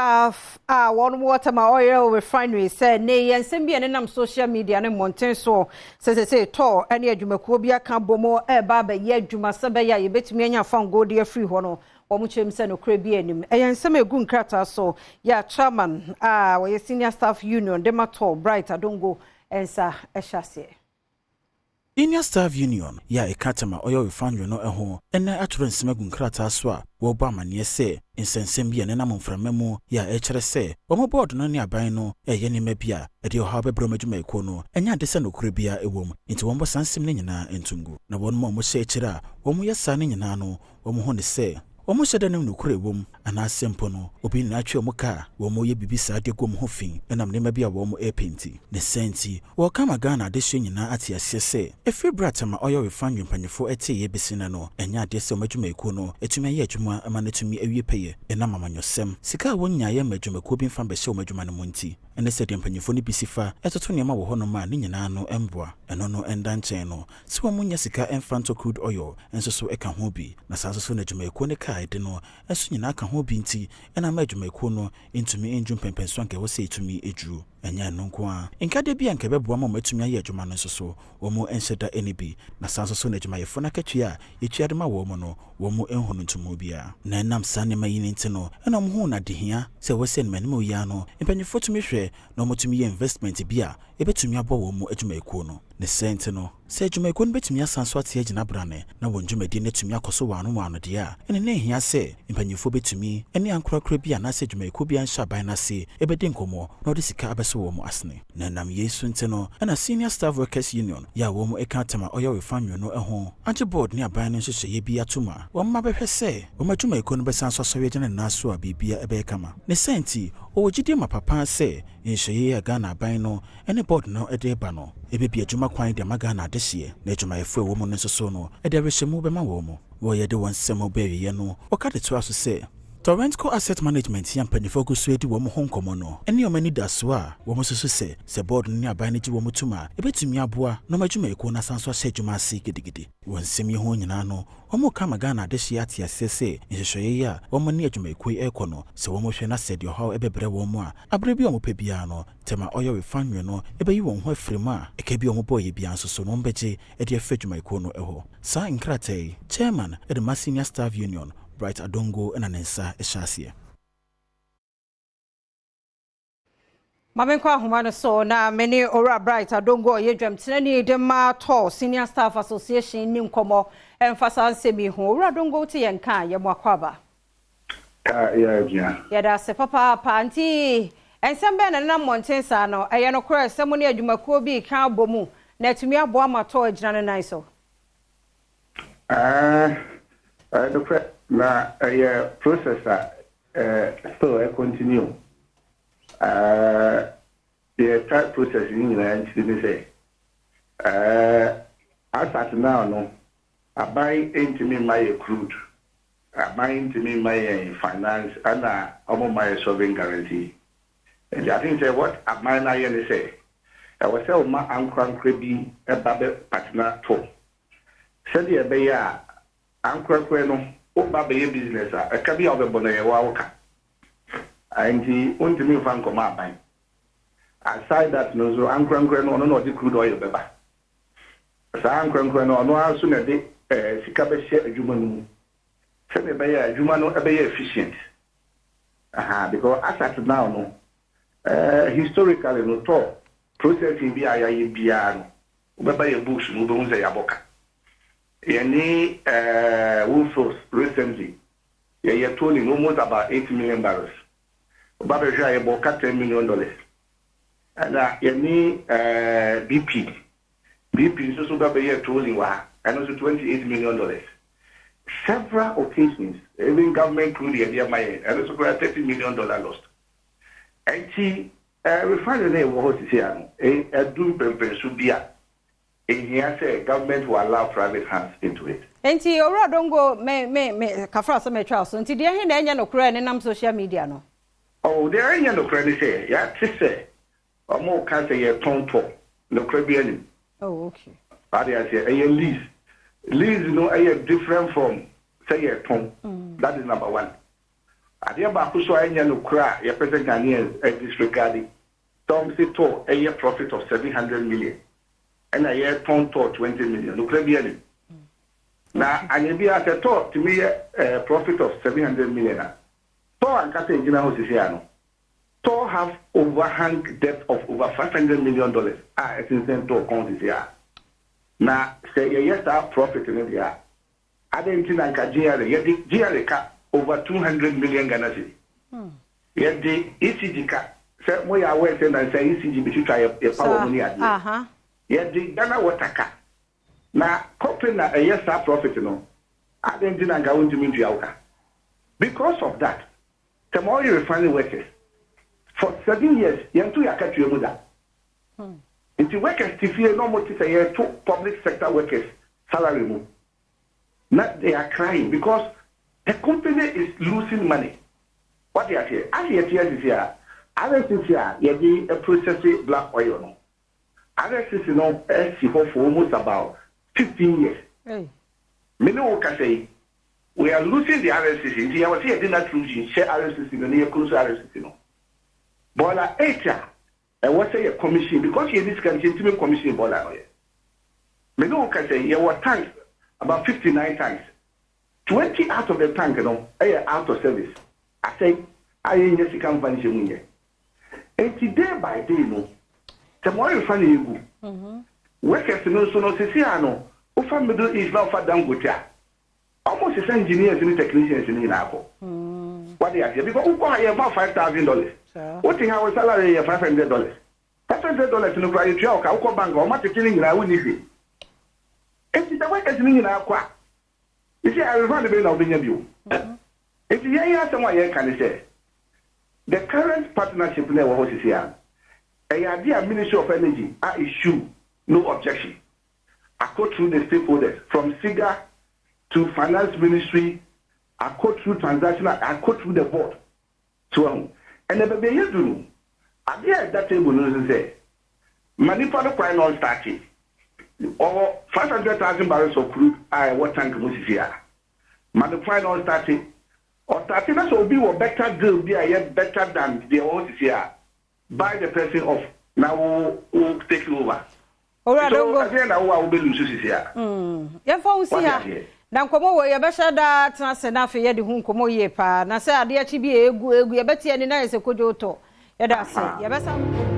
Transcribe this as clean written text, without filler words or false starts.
staff one water Tema Oil Refinery said nay and sembi and nam social media and mountain so says say TOR any adwumakuo bia kan bomo baba ye adwuma sabeya ye betumi anya fan go dey free hono omuchem se no kra bi anim eyan sem egu nkrata so ya chairman we senior staff union dem TOR bright adongo ensa ehase Senior Staff Union, ya Tema Oil Refinery no eho, ena aturo nsemagu nkrata so a wo ba amane se nsensem bi ene nam mframemu ya echere se wo board no ne aban no eye ni mabia e de oha bebro madwuma eko no enya de se no kure bia ewom nti wo sansem ne nyina entungu na wo mo hye echere a wo mo yesa ne nyina no wo mo ho ne se Omo sheda nem no kure wom ana sempo no obi na atwe omuka wo mo ye bibisa de gom ho fin enam ne mabia wo mo epenti ne senti wo kama Ghana de hye nyina ate ase se efri Tema Oil Refinery mpanyefo ete ye besina no enya de se omadwuma eko no etumi ye adwuma ama netumi awie peye enam amanyosem sika wo nya ye madwuma ko bi mfa be hye omadwuma no monti ene se de mpanyefo ne bisifa etoto ne ma wo ho no ma ne nyina no emboa eno no enda nchen no se wo munya sika emfanto crude oil enso so eka ho bi na sa so na adwuma eko ne ide no eso nyina aka ho bi nti ena ma adwumakuo no ntumi enju mpempenso anka wo se etumi eduru enya no nko a nkade bi anka beboa ma matumi aye adwuma no so wo mo enhyeda enibi na sanso so na adwumayefo na katwia yetuade ma wo mo no wo mo enhono ntumu bia na enam sane ma yini nti no ena mo hu na dehia se wo se nmanimo ya no mpanyefo tumi hwe na mo tumi ye investment bia ebetumi abo wo mo adwumakuo no ne sente no se adwumakuo no betumi asanso ate agina brane na wo ndwumadi ne tumi akoso wano de a ene ne hia se mpanyefo betumi ene ankorakora bia na se adwumakuo bia nsha ban na se ebedi nkomo na odi sika abeso wo mo asne na nam yesu nti no ena Senior Staff Workers Union ya wo mo Tema Oil Refinery no eho anti board ne aban no hyehyɛ ye bia tuma wo ma behwɛ se wo madwumakuo no besanso so yegene na so a bibia ebe kama ne senti o gidi ma papa se nhye ya Ghana aban no ene board no ede ba no ebe bia adwuma kwan de Ghana adehye na adwumayefo wo mo no so no ede rehyemu be ma wo mo wo ye de won semo be ye no o ka de to aso se Torrential Asset Management yan panifo go so edi wo mo honkomo no ene o mani da so a wo mo so se board ne aban ne gi wo mo tuma ebetumi aboa no madwumayeko na sanso ahye adwuma ase gidigidi won sem ye ho nyina no wo mo ka Ghana adehye ate asese nhyehyeye ya wo mo ne adwumayeko eko no se wo mo hwe na se de ho ebebre wo mo a abre bi o mo pe bia no Tema Oil Refinery no ebeyi won ho afrimu a eke bi o mo boye bia nso so no mbeje e de afa adwumayeko no eho sa nkratai chairman e de Senior Staff Union Bright Adongo and Anensa Eshasia. Mamenkwa humano so na many ora Bright Adongo ye dwam tenani de ma TOR Senior Staff Association ni nkomo emphasize semi ho ora Adongo te yenka ye mwakwaba. Ya da se papa panti ensembe na na mountain sa no eye no kora semu ne adwumakuo bi kan bomu na atumi aboa ma TOR agina ne nan so. Na processor still continue. The type processing in the United States. As at now, no, I buy into me my crude, I buy into me my finance, and I'm my sovereign guarantee. And I think what I might not say. I was saying my uncle Crabby a baby partner too. Said the Abaya, Uncle Creno. O baba ye business a kabi obebono ye wa woka anti ontimi fan koma ban aside that no so ankrankran no di crude oil beba sa ankrankran no aso na de sika be hye adwuma no se me be ya adwuma no be efficient because as at now no historically no TOR processing bi ayaye bia no beba ye books no be hunze ya boka Yani Wolfos recently, you told him almost about 8 million barrels. Baba Jaya about $10 million. And yani BP is also Baba told him and also $28 million. Several occasions, even government could hear my and also $30 million lost. And she refinery was here, a doom Subia. In here, say government will allow private hands into it. Enti ora dongo me kafra so me twa so enti de he na enya no kura ne nam social media no. Oh, there enya no kura say ya ti say omo ka say ye tonto no kura bi ani. Oh, okay. But I say a lease. Lease no a different from say ye ton. That is number one. Adia ba ku so anya no kra ya present Ghanaians disregarding some say TOR a year profit of 700 million and a year TOR 20 million no kra bi na anya bi at TOR to me profit of 700 million TOR and kata engina ho sisi ano TOR have overhang debt of over $500 million it's in TOR count this year na say yes that profit in there Adom TV GRA ka over 200 million Ghana cedi. Yet the ECG ka say mo ya we say na say ECG bi twa e power money ade. Yet the Ghana water ka na company na yes that profit no. Adom TV nga won timi ntua uka. Because of that, Tema Oil Refinery workers for 7 years yantu yakatue mu da. Inti workers tifie no mo ti say to public sector workers salary mu. Not they are crying because the company is losing money. What they are here? As you hear this year, others this year, you a processing black oil. No, others is for almost about 15 years. Many can say we are losing the RSCC. I was here did not lose share RSCC the near close RSCC. No, Bola 8 years. I was say a commission because you this can continue commission Bola oil. Many can say you were times. About 59 tanks. 20 out of the tank, are out of service. I say, I ain't just come vanish in and day by day, no. Tema Oil Refinery, workers no so no Siciano, who from Middle East now for Dangote. Almost the engineers and technicians in Inapo. What they are here because who buy about $5,000. What thing our salary of $500? $500 in the private joke, I'll call bank or much killing I will need it. It's the workers in our qua. You see, I will run the bill of the view. If you hear someone here can say, the current partnership level was here. A idea Ministry of Energy, I issue no objection. I go through the stakeholders from SIGA to Finance Ministry. I go through transactional. I go through the board. So, and the baby you do. I hear that table news say, manipulate prime on starting. Or 500,000 barrels of crude, what tank was here? Manufacturing on starting, or starting us will be a better deal, be a yet better than the old here by the person of now who take over. All right, so again, I will be losing here. Your phone here. Now, come over your better that enough yet whom come ye pa. Now, say, dear Chibi, a good, Betty and nice a good auto. That's it.